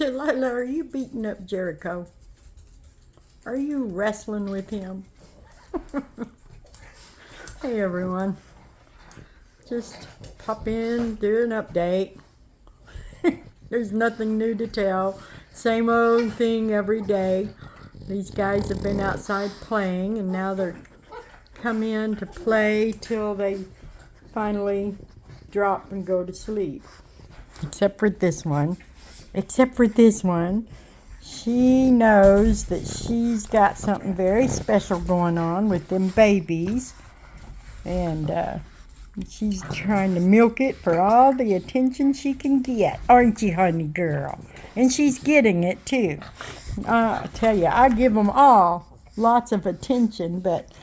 Delilah, are you beating up Jericho? Are you wrestling with him? Hey everyone, just pop in, do an update. There's nothing new to tell. Same old thing every day. These guys have been outside playing and now they're come in to play till they finally drop and go to sleep. Except for this one. She knows that she's got something very special going on with them babies. And she's trying to milk it for all the attention she can get. Aren't you, honey girl? And she's getting it, too. I tell you, I give them all lots of attention, but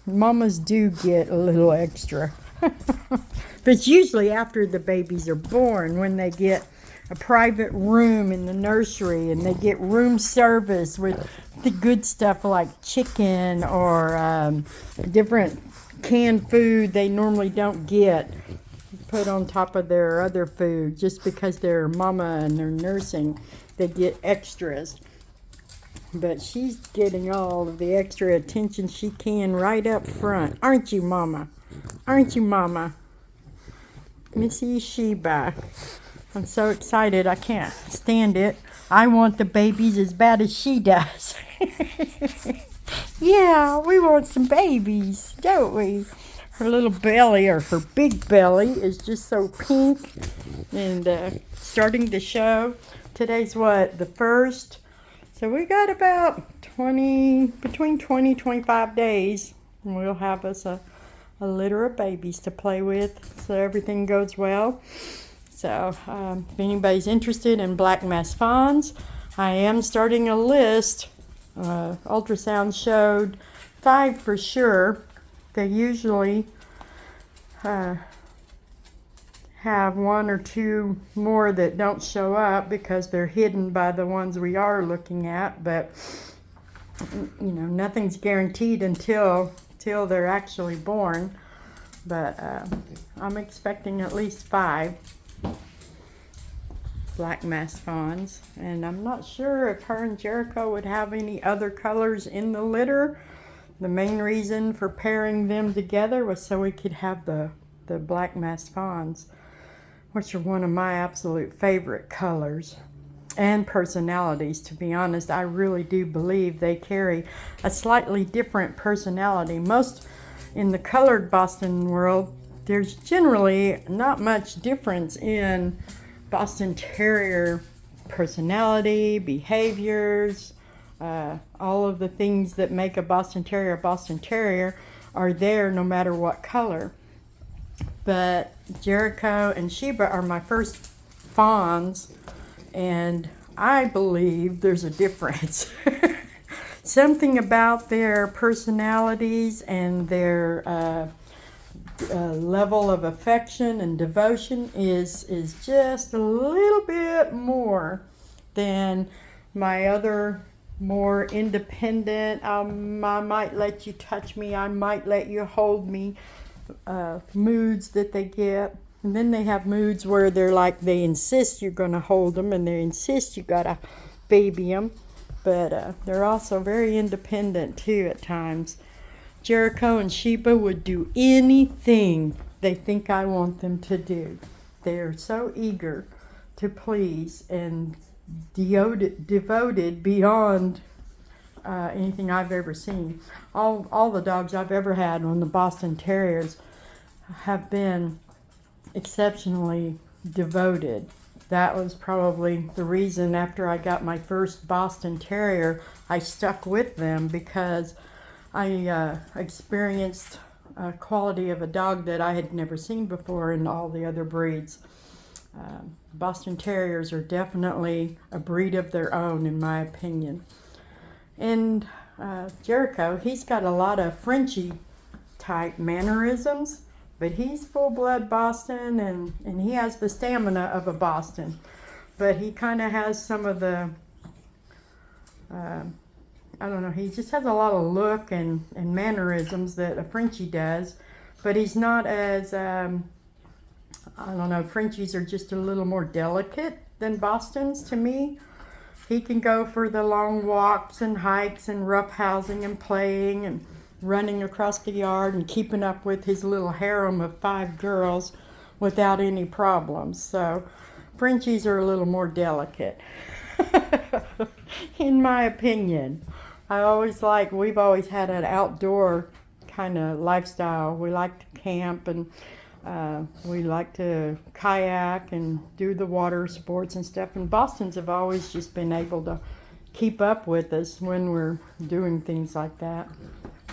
mamas do get a little extra. But it's usually after the babies are born, when they get a private room in the nursery and they get room service with the good stuff like chicken or different canned food they normally don't get put on top of their other food. Just because they're mama and they're nursing, they get extras. But she's getting all of the extra attention she can right up front. Aren't you, mama? Aren't you, mama? Missy Sheba. I'm so excited, I can't stand it. I want the babies as bad as she does. Yeah, we want some babies, don't we? Her little belly, or her big belly, is just so pink and starting to show. Today's what, the 1st? So we got about between 25 days, and we'll have us a litter of babies to play with, so everything goes well. So if anybody's interested in black mass fawns, I am starting a list. Ultrasound showed 5 for sure. They usually have 1 or 2 more that don't show up because they're hidden by the ones we are looking at. But you know, nothing's guaranteed until they're actually born. But I'm expecting at least 5 black mass fawns, and I'm not sure if her and Jericho would have any other colors in the litter. The main reason for pairing them together was so we could have the black mass fawns, which are one of my absolute favorite colors and personalities. To be honest, I really do believe they carry a slightly different personality. Most in the colored Boston world, there's generally not much difference in Boston Terrier personality, behaviors, all of the things that make a Boston Terrier are there no matter what color. But Jericho and Sheba are my first fawns, and I believe there's a difference. Something about their personalities and their level of affection and devotion is just a little bit more than my other more independent, I might let you touch me, I might let you hold me moods that they get. And then they have moods where they're like, they insist you're going to hold them and they insist you got to baby them. But they're also very independent too at times. Jericho and Sheba would do anything they think I want them to do. They are so eager to please and devoted beyond anything I've ever seen. All the dogs I've ever had on the Boston Terriers have been exceptionally devoted. That was probably the reason after I got my first Boston Terrier, I stuck with them, because I experienced a quality of a dog that I had never seen before in all the other breeds. Boston Terriers are definitely a breed of their own, in my opinion. And Jericho, he's got a lot of Frenchie type mannerisms, but he's full-blood Boston, and he has the stamina of a Boston. But he kind of has some of the, I don't know, he just has a lot of look and mannerisms that a Frenchie does. But he's not as, I don't know, Frenchies are just a little more delicate than Boston's to me. He can go for the long walks and hikes and roughhousing and playing and running across the yard and keeping up with his little harem of 5 girls without any problems. So Frenchies are a little more delicate, in my opinion. We've always had an outdoor kind of lifestyle. We like to camp and we like to kayak and do the water sports and stuff. And Boston's have always just been able to keep up with us when we're doing things like that.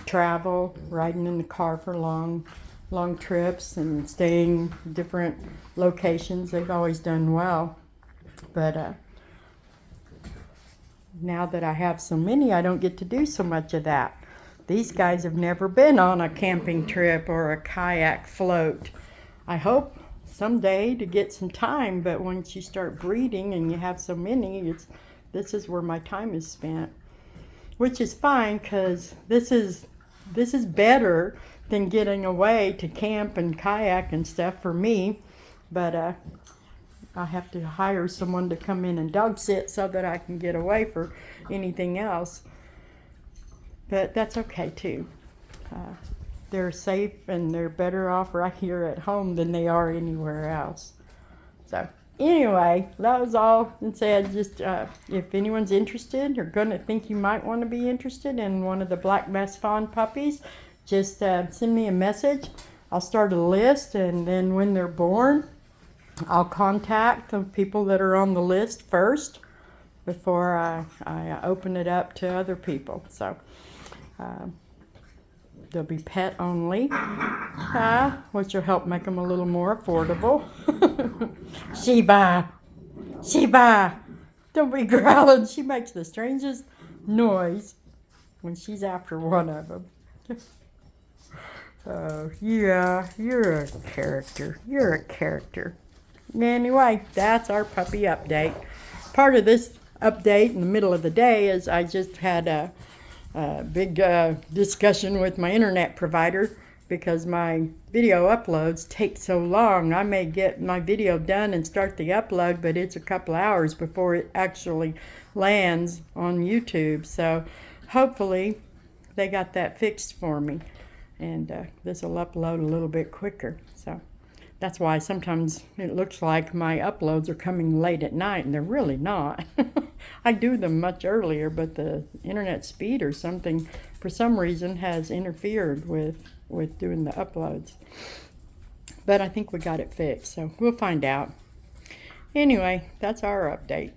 Travel, riding in the car for long trips and staying different locations. They've always done well. But now that I have so many, I don't get to do so much of that. These guys have never been on a camping trip or a kayak float. I hope someday to get some time, but once you start breeding and you have so many, this is where my time is spent. Which is fine, because this is better than getting away to camp and kayak and stuff for me. But I have to hire someone to come in and dog sit so that I can get away for anything else. But that's okay too. They're safe and they're better off right here at home than they are anywhere else. So anyway, that was all and said. Just if anyone's interested or gonna think you might want to be interested in one of the black bass fawn puppies, just send me a message. I'll start a list, and then when they're born, I'll contact the people that are on the list first before I open it up to other people. So they'll be pet only, which will help make them a little more affordable. Sheba, don't be growling. She makes the strangest noise when she's after one of them. Oh, yeah, you're a character. Anyway, that's our puppy update. Part of this update in the middle of the day is I just had a big discussion with my internet provider because my video uploads take so long. I may get my video done and start the upload, but it's a couple hours before it actually lands on YouTube. So hopefully they got that fixed for me, and this will upload a little bit quicker. So that's why sometimes it looks like my uploads are coming late at night, and they're really not. I do them much earlier, but the internet speed or something, for some reason, has interfered with doing the uploads. But I think we got it fixed, so we'll find out. Anyway, that's our update.